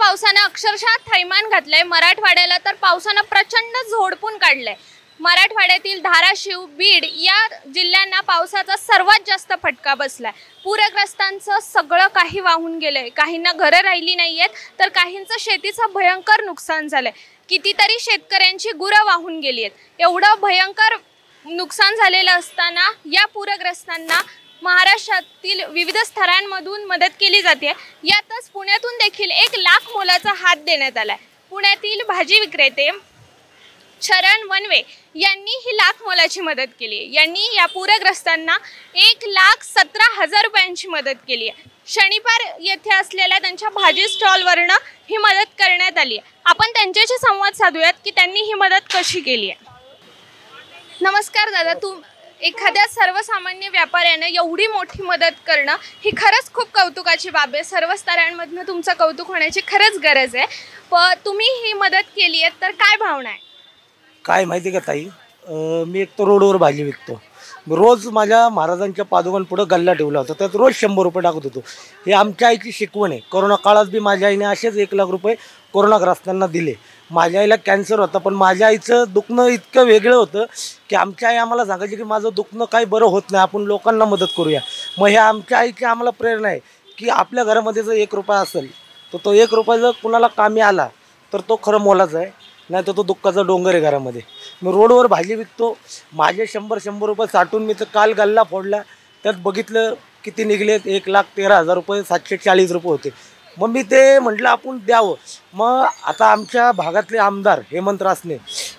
पावसाने अक्षरशः थैमान घातलंय। मराठवाड्याला तर पावसाने प्रचंड झोडपून काढलंय। मराठवाड्यातील धाराशिव, बीड या जिल्ह्यांना पावसाचा सर्वात जास्त फटका बसलाय। पूरग्रस्तांचं सगळं काही वाहून गेलंय। काहींना घरं राहिली नाहीयेत, तर काहींचं शेतीचं भयंकर नुकसान झालंय। कितीतरी शेतकऱ्यांची गुरं वाहून गेली आहेत। एवढं भयंकर नुकसान झालेलं असताना या पूरग्रस्तांना महाराष्ट्रातील विविध स्तरांमधून मदत केली जाते। यातच पुण्यातून देखील 1 लाख मोलाचा हात देण्यात आलाय। पुण्यातील भाजी विक्रेते शरण वनवे यांनी ही लाख मोलाची मदत केली आहे। यांनी या पूरग्रस्तांना 1,17,000 रुपयांची मदत केली आहे। शनिवार येथे असलेल्या त्यांच्या भाजी स्टॉलवरनं ही मदत करण्यात आली आहे। आपण त्यांच्याशी संवाद साधूयात की त्यांनी ही मदत कशी केली आहे। नमस्कार दादा, एखाद्या सर्वसामान्य व्यापाऱ्याने एवढी मोठी मदत करणं ही खरंच खूप कौतुकाची बाब आहे। सर्व स्तरांमधून तुमचं कौतुक होण्याची खरंच गरज आहे। पण तुम्ही ही मदत केली आहे तर काय भावना आहे? काय माहिती का ताई, मी एक तर रोडवर भाजी विकतो। रोज माझ्या महाराजांच्या पादुकांपुढे गल्ला ठेवला होता, त्यात रोज 100 रुपये टाकत होतो। हे आमच्या आईची शिकवण आहे। कोरोना काळात बी माझ्या आईने असेच 1 लाख रुपये कोरोनाग्रस्तांना दिले। माझ्या आईला कॅन्सर होता, पण माझ्या आईचं दुखणं इतकं वेगळं होतं की आमच्या आई आम्हाला सांगायची की माझं दुखणं काही बरं होत नाही, आपण लोकांना मदत करूया। मग हे आमच्या आईची आम्हाला प्रेरणा आहे की आपल्या घरामध्ये जर 1 रुपया असेल तर तो 1 रुपया जर कुणाला कामी आला तर तो खरं मोलाचा आहे, नाही तर तो दुःखाचा डोंगर आहे घरामध्ये। मी रोडवर भाजी विकतो, माझे 100 रुपये साठवून मी तर काल गल्ला फोडला, त्यात बघितलं किती निघलेत, 1,13,000 रुपये 740 रुपये होते। मग मी ते म्हटलं आपण द्यावं। मग आता आमच्या भागातले आमदार हेमंत रासने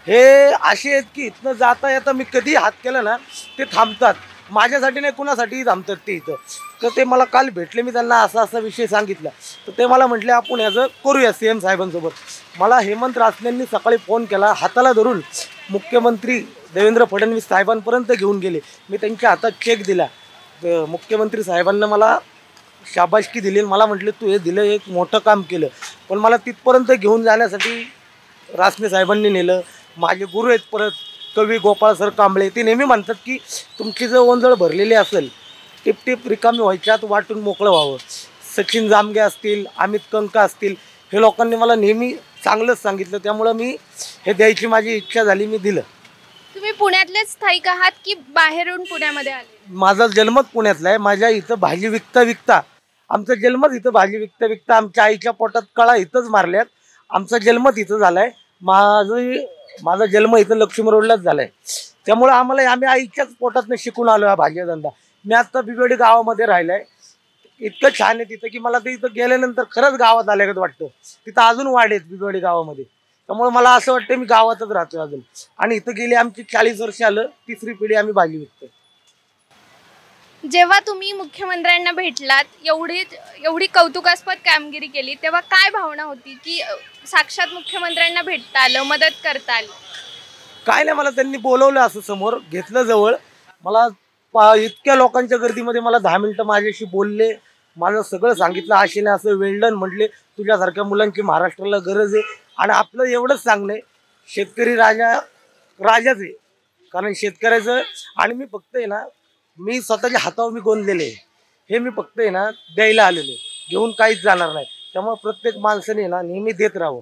हे असे आहेत की इथनं जाता येता मी कधी हात केला ना ते थांबतात, माझ्यासाठी नाही कुणासाठीही थांबतात ते इथं। तर ते मला काल भेटले, मी त्यांना असा विषय सांगितला तर ते मला म्हटले आपण ह्याचं करूया सीएम साहेबांसोबत। मला हेमंत रासनेंनी सकाळी फोन केला, हाताला धरून मुख्यमंत्री देवेंद्र फडणवीस साहेबांपर्यंत घेऊन गेले। मी त्यांच्या हातात चेक दिला, मुख्यमंत्री साहेबांना मला शाबासकी दिली। मला म्हटले तू हे दिलं, एक मोठं काम केलं। पण मला तिथपर्यंत घेऊन जाण्यासाठी रासने साहेबांनी नेलं। माझे गुरु आहेत परत कवी गोपाळ सर कांबळे, ते नेहमी म्हणतात की तुमची जर ओंजळ भरलेली असेल टिपटिप रिकामी व्हायच्यात वाटून मोकळं व्हावं। सचिन जामगे असतील, अमित कंका असतील, हे लोकांनी मला नेहमी चांगलंच सांगितलं, त्यामुळं मी हे द्यायची माझी इच्छा झाली, मी दिलं। तुम्ही पुण्यातलेच स्थायिक आहात की बाहेरून पुण्यामध्ये आले? माझा जन्मच पुण्यातला आहे। माझ्या इथं भाजी विकता विकता, आमचा जन्मच इथं भाजी विकता विकता आमच्या आईच्या पोटात कळा इथंच मारल्यात। आमचा जन्मच इथं झाला आहे। माझा जन्म इथं लक्ष्मी रोडलाच झाला आहे, त्यामुळे आम्ही आईच्याच पोटातनं शिकून आलो हा भाजी धंदा। मी आता बिबवेडी गावामध्ये राहिलो आहे, इतकं छान आहे तिथं की मला ते इथं गेल्यानंतर खरंच गावात आल्यागत वाटतं। तिथं अजून वाढ आहेत बिबवेडी गावामध्ये, त्यामुळे मला असं वाटतं मी गावातच राहतो अजून। आणि इथं गेली आमची 40 वर्ष आलं, 3री पिढी आम्ही भाजी विकतो। जेव्हा तुम्ही मुख्यमंत्र्यांना भेटलात, एवढी कौतुकास्पद कामगिरी केली, तेव्हा काय भावना होती की साक्षात मुख्यमंत्र्यांना भेटता आलं, मदत करता आली? काय नाही, मला त्यांनी बोलवलं, असं समोर घेतलं जवळ। मला इतक्या लोकांच्या गर्दीमध्ये मला 10 मिनिटं माझ्याशी बोलले, माझं सगळं सांगितलं। आशेने असं वेल्डन म्हटले, तुझ्यासारख्या मुलांची महाराष्ट्राला गरज आहे। आणि आपलं एवढंच सांगणं आहे, शेतकरी राजाच आहे, कारण शेतकऱ्याचं। आणि मी फक्त आहे ना, मी स्वतःच्या हातावर मी गोंदलेले आहे, हे मी फक्त आहे ना द्यायला आलेले, घेऊन काहीच जाणार नाही। त्यामुळे प्रत्येक माणसाने ना नेहमी देत राहावं।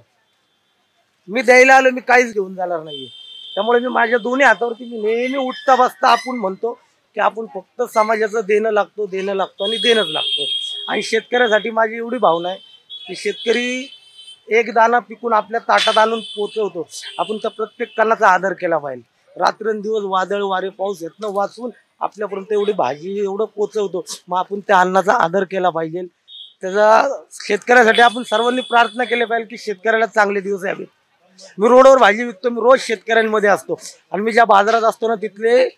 मी द्यायला आलो, मी काहीच घेऊन जाणार नाही। त्यामुळे मी माझ्या दोन्ही हातावरती मी नेहमी उठता बसता आपण म्हणतो की आपण फक्त समाजाचं देणं लागतो आणि देणंच लागतो। आणि शेतकऱ्यासाठी माझी एवढी भावना आहे की शेतकरी एक दाना पिकून आपल्या ताटात आणून पोचवतो, आपण त्या प्रत्येक कणाचा आदर केला पाहिजे। रात्रंदिवस वादळ वारे पाऊस यातनं वाचून आपल्यापर्यंत एवढी भाजी एवढं पोचवतो, मग आपण त्या अन्नाचा आदर केला पाहिजे। त्याचा शेतकऱ्यासाठी आपण सर्वांनी प्रार्थना केली पाहिजे की शेतकऱ्याला चांगले दिवस यावेत। मी रोडवर भाजी विकतो, मी रोज शेतकऱ्यांमध्ये असतो। आणि मी ज्या बाजारात असतो ना, तिथले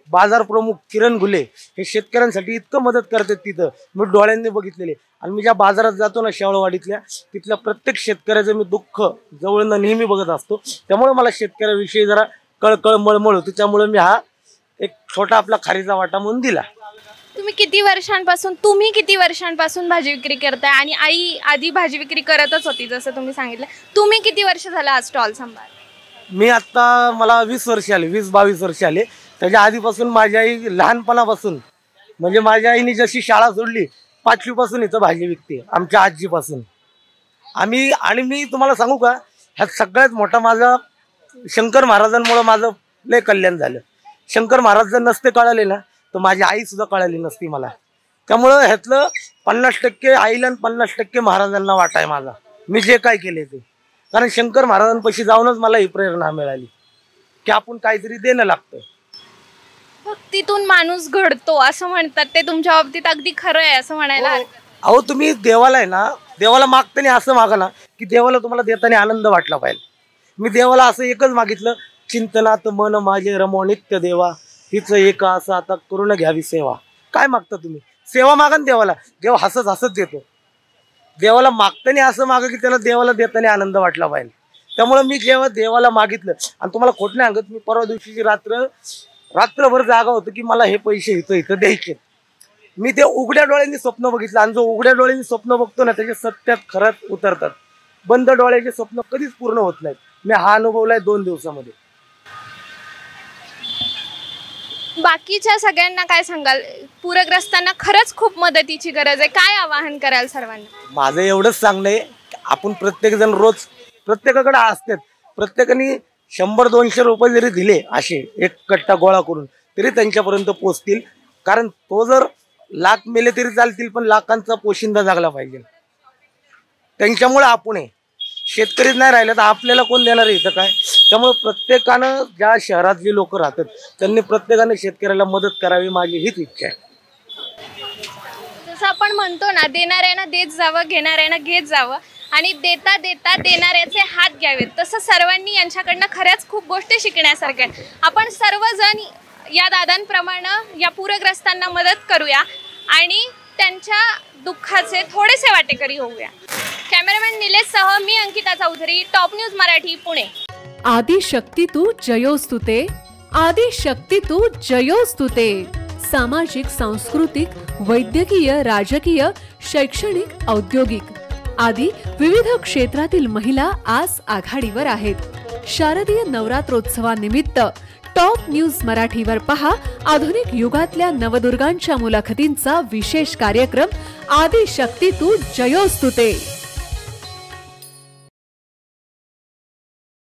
बाजार प्रमुख किरण घुले हे शेतकऱ्यांसाठी इतकं मदत करतात, तिथं मी डोळ्यांनी बघितलेले। आणि मी ज्या बाजारात जातो ना शेवळवाडीतल्या, तिथल्या प्रत्येक शेतकऱ्याचं मी दुःख जवळनं नेहमी बघत असतो। त्यामुळे मला शेतकऱ्याविषयी जरा कळकळ मळमळ होती, त्यामुळे मी हा एक छोटा आपला खारीचा वाटा म्हणून दिला। तुम्ही किती वर्षांपासून भाजी विक्री करताय? आणि आई आधी भाजी विक्री करतच होती जसं तुम्ही सांगितलं, तुम्ही किती वर्ष झालं हा स्टॉल सांभाळ? मी आता मला 20 वर्ष आले, 20-22 वर्ष आले। त्याच्या आधीपासून माझी आई लहानपणापासून, म्हणजे माझ्या आईने जशी शाळा सोडली 5वी पासून इथं भाजी विकते, आमच्या आजीपासून। आणि मी तुम्हाला सांगू का, ह्यात सगळ्यात मोठा माझा शंकर महाराजांमुळे माझं लय कल्याण झालं. शंकर महाराज जर नसते कळाले ना तर माझी आई सुद्धा कळाली नसती मला. त्यामुळं ह्यातलं 50% आईला आणि 50% महाराजांना वाटा आहे माझा, मी जे काय केले ते. कारण शंकर महाराजांपाशी जाऊनच मला ही प्रेरणा मिळाली की आपण काहीतरी देणं लागतं. भक्तीतून माणूस घडतो असं म्हणतात, ते तुमच्या बाबतीत अगदी खरं आहे असं म्हणायला हरकत नाही. अहो तुम्ही देवाला आहे ना, देवाला मागताना असं मागा ना की देवाला तुम्हाला देताना आनंद वाटला पाहिजे. मी देवाला असं एकच मागितलं, चिंतनात मन माझे रमो नित्य देवा, हिच एका असं आता करून घ्यावी सेवा. काय मागता तुम्ही? सेवा मागा ना देवाला, देव हसत हसत देतो. देवाला मागताना असं मागा की त्याला देवाला देताना आनंद वाटला पाहिजे. त्यामुळे मी जेव्हा देवाला मागितलं, आणि तुम्हाला खोट नाही सांगत, मी परवा दिवशीची रात्रभर जागा होतो की मला हे पैसे इथं द्यायचे. मी ते उघड्या डोळ्यांनी स्वप्न बघितलं, आणि जो उघड्या डोळ्यांनी स्वप्न बघतो ना त्याचे सत्यात खरंच उतरतात. बंद डोळ्याचे स्वप्न कधीच पूर्ण होत नाहीत. मी हा अनुभवलाय 2 दिवसामध्ये. बाकीच्या सगळ्यांना काय सांगाल? पूरग्रस्तांना खरंच खूप मदतीची गरज आहे, काय आवाहन कराल सर्वांना? माझं एवढंच सांगणं आहे, आपण प्रत्येक जण रोज प्रत्येकाकडे असतात, प्रत्येकाने 100-200 रुपये जरी दिले असे एक कट्टा गोळा करून तरी त्यांच्यापर्यंत पोचतील. कारण तो जर लाख मेले तरी चालतील, पण लाखांचा पोशिंदा जागला पाहिजे. त्यांच्यामुळे आपण आहे. शेतकरीच नाही राहिलं तर आपल्याला कोण देणार आहे इथं काय? त्यामुळे प्रत्येकानं, ज्या शहरातली लोक राहतात त्यांनी प्रत्येकानं शेतकऱ्याला मदत करावी, माझी हीच इच्छा आहे. जसं आपण म्हणतो ना, देणाऱ्यानं देत जावं, घेणाऱ्यानं घेत जावं, आणि देता देता देणाऱ्याचे हात घ्यावेत. तसं सर्वांनी यांच्याकडनं खऱ्याच खूप गोष्टी शिकण्यासारख्या आहेत. आपण सर्वजण या दादांप्रमाणे या पूरग्रस्तांना मदत करूया आणि त्यांच्या दुःखाचे थोडेसे वाटेकरी होऊया. कॅमेरामॅन निलेश सह मी अंकिता चौधरी, टॉप न्यूज मराठी, पुणे. आदिशक्ती तू जयोस्तुते, आदिशक्ती तू जयोस्तुते. सामाजिक, सांस्कृतिक, वैद्यकीय, राजकीय, शैक्षणिक, औद्योगिक आदी विविध क्षेत्रातील महिला आज आघाडीवर आहेत. शारदीय नवरात्रोत्सवानिमित्त टॉप न्यूज मराठीवर पहा आधुनिक युगातल्या नवदुर्गांच्या मुलाखतींचा विशेष कार्यक्रम आदिशक्ती तू जयोस्तुते.